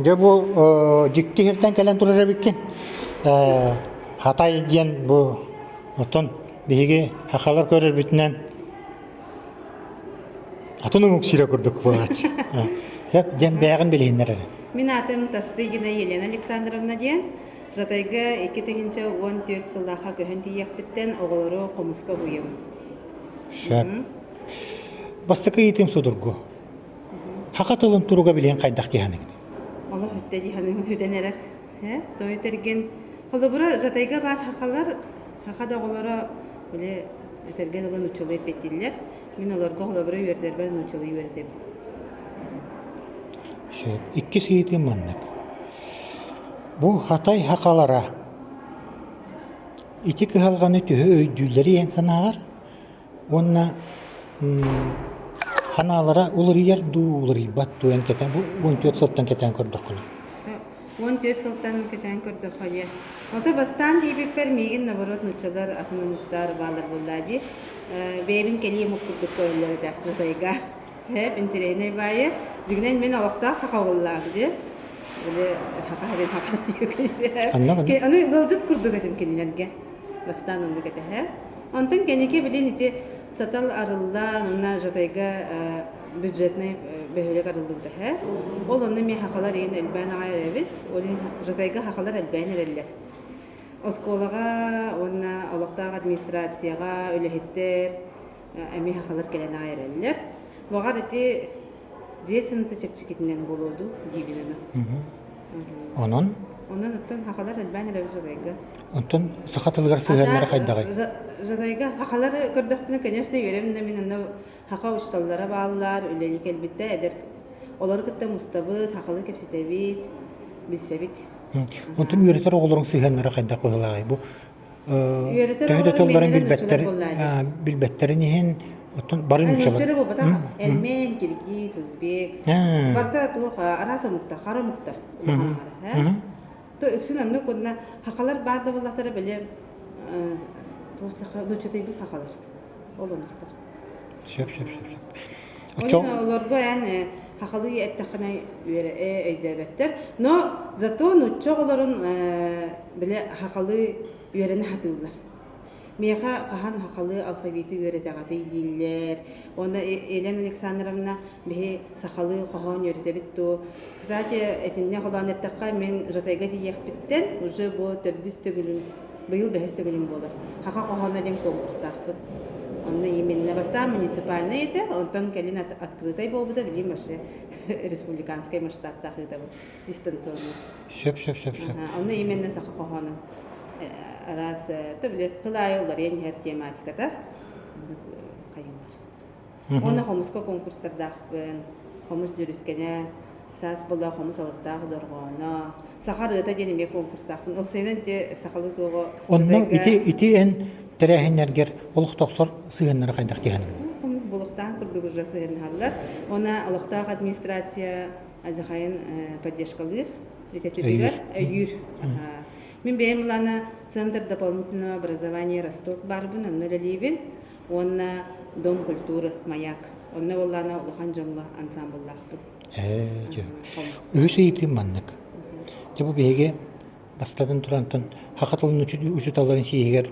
Де bu jiktihirten kelen turara bikkin. Hatay diyen bu otun bihigi hakalar körür bütünen atını muksira kurduk bu ağaç. Hep dem beğen bileyinler. Min atım Tastygina Елена Александровна диэн, жатайга 2014 сыллаха көһөн тиýekпиттен оголоро комуска буйым. Şöp. Bastıkı eğitim sudurgu. Hakatılın turuga bilen kaydak dihanik. Ола хүтте диһанын хүтенерер. Той терген холобура жатайга бар хакалар, хакада оголоро биле терген олон учулай петтиллер. Мин олорго холобура үйөртер бар учулай үйөртеп. Şöp. İki eğitim mannak. Bu Hatay hakalara iti kıhalganı tühü öydüleri yen sanağar. Onna hanalara ulur yer du ulur bat duyan keten bu 14 sılttan keten kurduk kulu. 14 сылтан кетен көрдөх хали. Ота бастан дийбиппер мигин наоборот нучалар ахнымыктар балар буллади. Бебин келием уккурдук көйлөр да жатайга. Hep intirene baye. Jignen men awaqta haqawullardı. Böyle haqaren haqaren. Anlamadım. Onu golcut kurduk edim kendilerge. Bastan onu kete he. Ondan kenike bilin iti satal arıllar ona жатайга бюджетный бөһөлөк арылды he. Ол онны мен хақалар ен элбан айрабит. Ол жатайга хақалар элбан эреллер. Осколага, онна алактаг администрацияга өлехеттер, эми хақалар келен айреллер. Багар ити жесинти чепчикитинен болоду дибинен. Onun Онан оттон хақалар элбан эребит жатайга. ondan sakatılgar sığırları kaydagay. Жатайга хақалар көрдөкпүнө, конечно, үйрөмүнө мен аны хака ушталлара баалар, үлелик элбитте эдер. Олар кытта мустабыт, хақалы кепситебит, билсебит. Ondan üreter oğulların sığırları kaydak koyulagay. Bu Üreter töhüde oğulların tolların menleri bilbetleri nüçüler bilbetleri nihin ondan barın uçalar. Nüçüleri bu bata Ermen, Kirgiz, Uzbek. Barta tuğ arasa muhtar, kara muhtar. То өксүн анны кодна хакалар барды буллактары беле нучутай бис хакалар. Олонуктар. Şöp. Oyun olorgo yani hakalı ettakına üyere öydebetler. No zato nuçoğların bile hakalı üyereni hatırlar. Meha kahan hakalı alfabeti üyretagati diller. Onda Елена Александровна bihe sakalı kahan üyretebitto. Kısaca etinne kalan ettakka men жатайга тиекпиттен уже bu төрдүстө günün быйыл бэхесте günün болар. Хака кахана ден конкурстахпыт. Онна именно баста муниципальный это, онтан келин открытой болбуда, билим вообще республиканской масштабта это дистанционно. Şöp. Онна именно саха кахана. Раз то биле хылай олар ен хер тематиката кайындар. Онна хомуско конкурстардахпын, хомус жүрүскене сас болда хомус алыттах доргона. Сахар ыта денеме конкурстахпын. Ол сенен те сахалы туго. Onun iti en terehиннергер олуq тоқтор сığırları kaydak dihanik. Булыктан курдук уже сыгынналар. Она алыктаг администрация ажахайын поддержкалыр. Дететилер өйүр. Мен бемлана Центр дополнительного образования Росток барбын, онна леливин. Онна Дом культуры Маяк. Онна боллана улахан жоңга ансамбллахпын. Өсө eğitim mannak. Bu bege бастадан турантын хакатылын учуталарын сиегер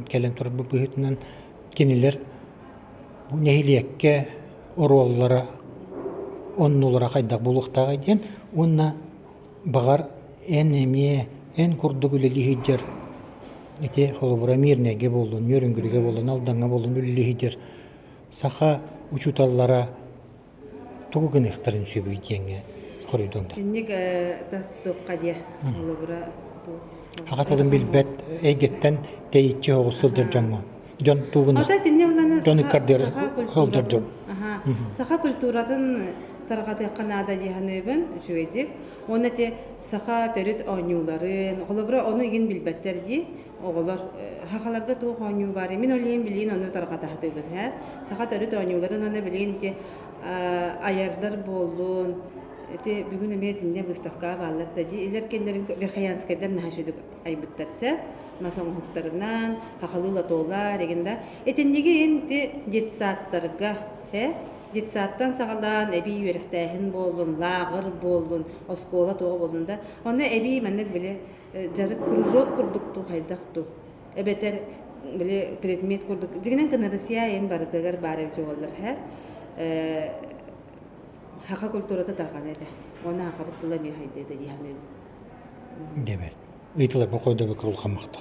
келен тур бу быһытынан кинилер бу нехилиекке ороллара оннулара кайдак булуктага ден онна багар эн курдук үлелихиджер эти холобура мирнеге болдун мөрүнгүрүгө болдун алданга болдун үлелихиджер саха учуталлара тугун ихтарын сөбүйдеңе коройдоңда. Инник тастуккадия олобура. Хакатылын билбет эйгеттен дейитчи оғысылдыр жаңма. Жон туғын Ата тинне булана кардер холдыр жон. Саха культуратын таргаты канада диханыбын жүйдик. Оны те саха төрүт ойнуларын, олобура оны ген билбеттер ди. Оголор хакаларга туу ойну бар. Мен олейин билин оны таргата хатыбын, ха. Саха төрүт ойнуларын оны билин ки аярдар болун. Эти бүгүн эметинде выставка баллар тади илер кендерин верхаянскайдар нахашыдык айбыттарса масаң хуттарынан хакалыла тоолар дегенде этиндеги энти детсаттарга детсаттан сагалаан эби үерехтээхин болун, лагыр болун, оскола туга болун да. Онна эби маннык биле жарык кружок курдукту хайдакту. Эбетер биле предмет курдук. Дигинен кынарысия ен барытыгар бары боллар ха. Хака культурата тарган эде. Оны хака буттыла ми хайдеде диханем. Дебет. Ыйтылар бу койда бекрул хамакта.